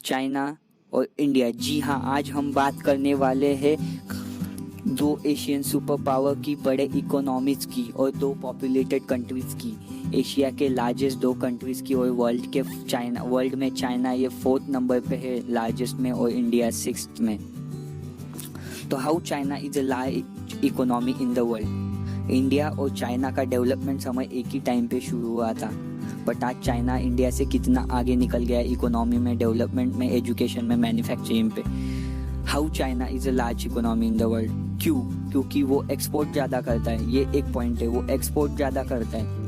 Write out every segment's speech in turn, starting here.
China और India. जी हाँ, आज हम बात करने वाले हैं दो एशियन सुपर पावर की, बड़े इकोनॉमीज की और दो पॉपुलेटेड कंट्रीज की। एशिया के लार्जेस्ट दो कंट्रीज की और वर्ल्ड में चाइना ये 4th नंबर पे है लार्जेस्ट में और इंडिया 6th में। तो how China is a large economy in the world. India और चाइना का डेवलपमेंट समय एक ही टाइम पे शुरू हुआ था, बट आज चाइना इंडिया से कितना आगे निकल गया इकोनॉमी में, डेवलपमेंट में, एजुकेशन में, मैन्युफैक्चरिंग पे। How China is a large economy in the world. क्यों? क्योंकि वो एक्सपोर्ट ज़्यादा करता है, ये एक पॉइंट है। वो एक्सपोर्ट ज़्यादा करता है,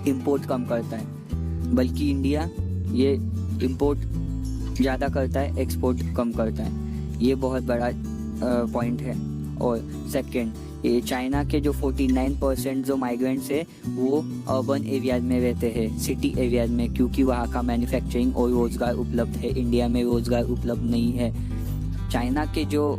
इंपोर्ट कम करता है। बल्कि इंडिया ये इंपोर्ट ज़्यादा करता है, एक्सपोर्ट कम करता है। ये बहुत बड़ा पॉइंट है। और सेकंड, ये चाइना के जो 49% जो माइग्रेंट्स है वो अर्बन एरियाज में रहते हैं, सिटी एरियाज में, क्योंकि वहाँ का मैन्युफैक्चरिंग और रोज़गार उपलब्ध है। इंडिया में रोज़गार उपलब्ध नहीं है। चाइना के जो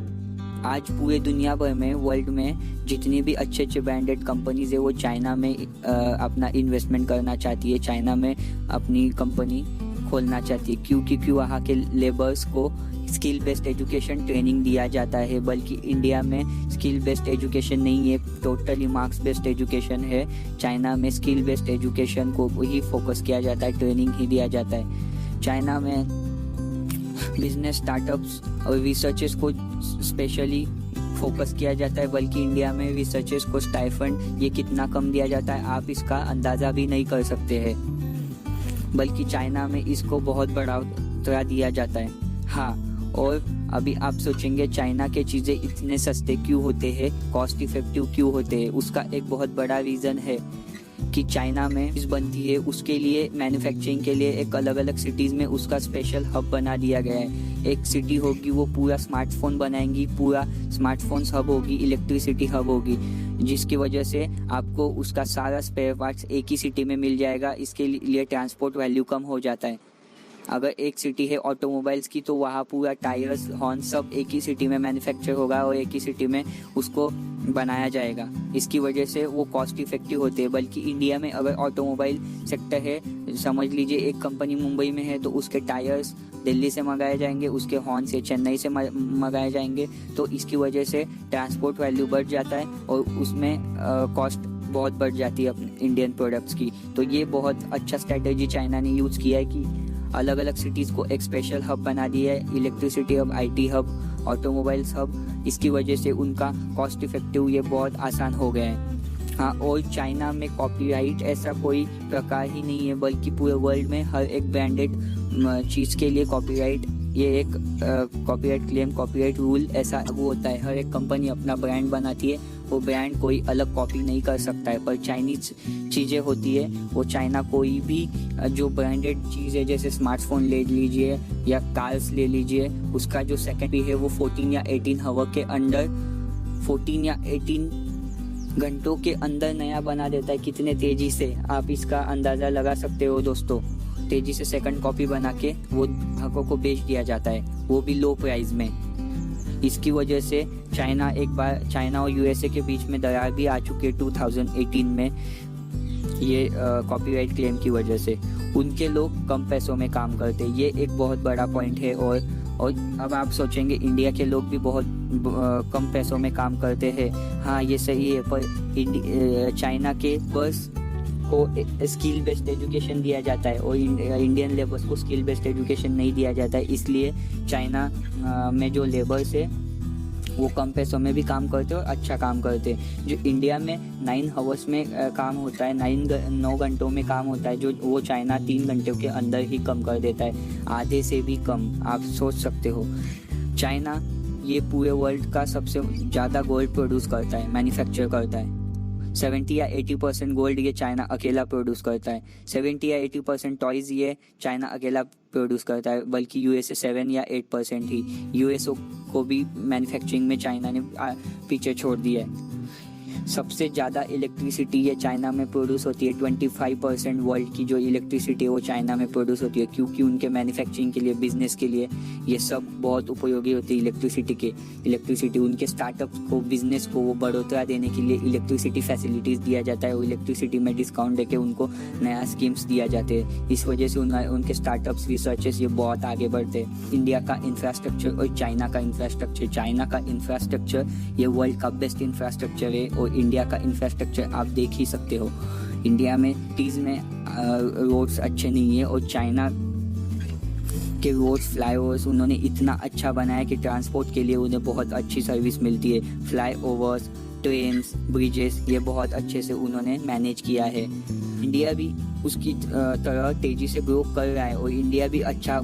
आज पूरे दुनिया भर में, वर्ल्ड में जितनी भी अच्छे अच्छे ब्रांडेड कंपनीज है वो चाइना में अपना इन्वेस्टमेंट करना चाहती है, चाइना में अपनी कंपनी खोलना चाहती है। क्योंकि वहाँ के लेबर्स को स्किल बेस्ड एजुकेशन ट्रेनिंग दिया जाता है, बल्कि इंडिया में स्किल बेस्ड एजुकेशन नहीं है, टोटली मार्क्स बेस्ड एजुकेशन है। चाइना में स्किल बेस्ड एजुकेशन को ही फोकस किया जाता है, ट्रेनिंग ही दिया जाता है। चाइना में बिजनेस, स्टार्टअप्स और रिसर्चेस को स्पेशली फोकस किया जाता है, बल्कि इंडिया में रिसर्चेस को स्टाइफंड ये कितना कम दिया जाता है आप इसका अंदाज़ा भी नहीं कर सकते हैं, बल्कि चाइना में इसको बहुत बढ़ावा दिया जाता है। हाँ, और अभी आप सोचेंगे चाइना के चीज़ें इतने सस्ते क्यों होते हैं, कॉस्ट इफेक्टिव क्यों होते हैं। उसका एक बहुत बड़ा रीज़न है कि चाइना में चीज़ बनती है, उसके लिए मैन्युफैक्चरिंग के लिए एक अलग अलग सिटीज़ में उसका स्पेशल हब बना दिया गया है। एक सिटी होगी वो पूरा स्मार्टफोन बनाएंगी, पूरा स्मार्टफोन हब होगी, इलेक्ट्रिसिटी हब होगी, जिसकी वजह से आपको उसका सारा स्पेयर पार्ट्स एक ही सिटी में मिल जाएगा। इसके लिए ट्रांसपोर्ट वैल्यू कम हो जाता है। अगर एक सिटी है ऑटोमोबाइल्स की तो वहाँ पूरा टायर्स, हॉर्न सब एक ही सिटी में मैन्युफैक्चर होगा और एक ही सिटी में उसको बनाया जाएगा। इसकी वजह से वो कॉस्ट इफेक्टिव होते हैं। बल्कि इंडिया में अगर ऑटोमोबाइल सेक्टर है, समझ लीजिए एक कंपनी मुंबई में है तो उसके टायर्स दिल्ली से मंगाए जाएंगे, उसके हॉर्न से चेन्नई से मंगाए जाएंगे, तो इसकी वजह से ट्रांसपोर्ट वैल्यू बढ़ जाता है और उसमें कॉस्ट बहुत बढ़ जाती है अपने इंडियन प्रोडक्ट्स की। तो ये बहुत अच्छा स्ट्रैटेजी चाइना ने यूज़ किया है कि अलग अलग सिटीज़ को एक स्पेशल हब बना दिया है, electricity hub, IT hub, automobiles hub. इसकी वजह से उनका कॉस्ट इफेक्टिव ये बहुत आसान हो गया है। हाँ, और चाइना में कॉपीराइट ऐसा कोई प्रकार ही नहीं है, बल्कि पूरे वर्ल्ड में हर एक ब्रांडेड चीज़ के लिए कॉपीराइट, ये एक कॉपीराइट क्लेम, कॉपीराइट रूल ऐसा वो होता है। हर एक कंपनी अपना ब्रांड बनाती है, वो ब्रांड कोई अलग कॉपी नहीं कर सकता है। पर चाइनीज चीज़ें होती है, वो चाइना कोई भी जो ब्रांडेड चीज़ है, जैसे स्मार्टफोन ले लीजिए या कार्स ले लीजिए, उसका जो सेकंड भी है वो 14 या 18 आवर के अंदर, 14 या 18 घंटों के अंदर नया बना देता है। कितने तेज़ी से आप इसका अंदाज़ा लगा सकते हो दोस्तों। तेज़ी से सेकंड कॉपी बना के वो ग्राहकों को बेच दिया जाता है, वो भी लो प्राइस में। इसकी वजह से चाइना और यूएसए के बीच में दरार भी आ चुकी है 2018 में, ये कॉपीराइट क्लेम की वजह से। उनके लोग कम पैसों में काम करते हैं, ये एक बहुत बड़ा पॉइंट है। और अब आप सोचेंगे इंडिया के लोग भी बहुत कम पैसों में काम करते हैं। हाँ, ये सही है, पर चाइना के बस को स्किल बेस्ड एजुकेशन दिया जाता है और इंडियन लेबर्स को स्किल बेस्ड एजुकेशन नहीं दिया जाता है। इसलिए चाइना में जो लेबर्स है वो कम पैसों में भी काम करते हैं और अच्छा काम करते हैं। जो इंडिया में 9 आवर्स में काम होता है, 9 घंटों में काम होता है, जो वो चाइना 3 घंटों के अंदर ही कम कर देता है, आधे से भी कम। आप सोच सकते हो, चाइना ये पूरे वर्ल्ड का सबसे ज़्यादा गोल्ड प्रोड्यूस करता है, मैन्युफैक्चर करता है। 70 या 80% गोल्ड ये चाइना अकेला प्रोड्यूस करता है। 70 या 80% टॉयज़ ये चाइना अकेला प्रोड्यूस करता है, बल्कि यूएसए 7 या 8% ही। यूएसए को भी मैन्युफैक्चरिंग में चाइना ने पीछे छोड़ दिया है। सबसे ज़्यादा इलेक्ट्रिसिटी ये चाइना में प्रोड्यूस होती है। 25% वर्ल्ड की जो इलेक्ट्रिसिटी है वो चाइना में प्रोड्यूस होती है, क्योंकि उनके मैन्युफैक्चरिंग के लिए, बिजनेस के लिए ये सब बहुत उपयोगी होती है इलेक्ट्रिसिटी। उनके स्टार्टअप्स को, बिजनेस को वो बढ़ोतरा देने के लिए इलेक्ट्रिसिटी फैसिलिटीज़ दिया जाता है और इलेक्ट्रिसिटी में डिस्काउंट देके उनको नया स्कीम्स दिया जाते हैं। इस वजह से उनके स्टार्टअप्स, रिसर्चेस ये बहुत आगे बढ़ते हैं। इंडिया का इंफ्रास्ट्रक्चर और चाइना का इंफ्रास्ट्रक्चर ये वर्ल्ड का बेस्ट इंफ्रास्ट्रक्चर है और इंडिया का इंफ्रास्ट्रक्चर आप देख ही सकते हो। इंडिया में सिटीज़ में रोड्स अच्छे नहीं है और चाइना के रोड्स, फ्लाईओवर्स उन्होंने इतना अच्छा बनाया कि ट्रांसपोर्ट के लिए उन्हें बहुत अच्छी सर्विस मिलती है। फ्लाईओवर्स, ट्रेन्स, ब्रिजेस ये बहुत अच्छे से उन्होंने मैनेज किया है। इंडिया भी उसकी तरह तेज़ी से ग्रो कर रहा है और इंडिया भी अच्छा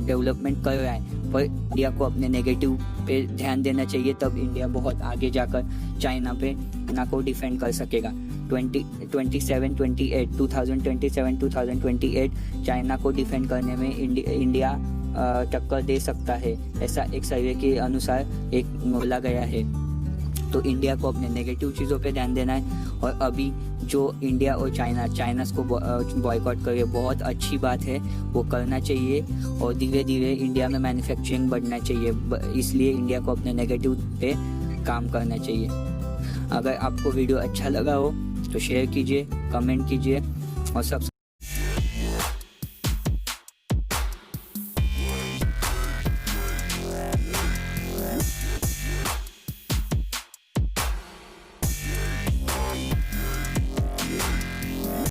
डेवलपमेंट कर रहा है, पर इंडिया को अपने नेगेटिव पे ध्यान देना चाहिए, तब इंडिया बहुत आगे जाकर चाइना को डिफेंड कर सकेगा। 2027-28 चाइना को डिफेंड करने में इंडिया टक्कर दे सकता है, ऐसा एक सर्वे के अनुसार एक बोला गया है। तो इंडिया को अपने नेगेटिव चीज़ों पे ध्यान देना है और अभी जो इंडिया और चाइना को बॉयकॉट करे, बहुत अच्छी बात है, वो करना चाहिए और धीरे धीरे इंडिया में मैन्युफैक्चरिंग बढ़ना चाहिए। इसलिए इंडिया को अपने नेगेटिव पे काम करना चाहिए। अगर आपको वीडियो अच्छा लगा हो तो शेयर कीजिए, कमेंट कीजिए और सब्सक्राइब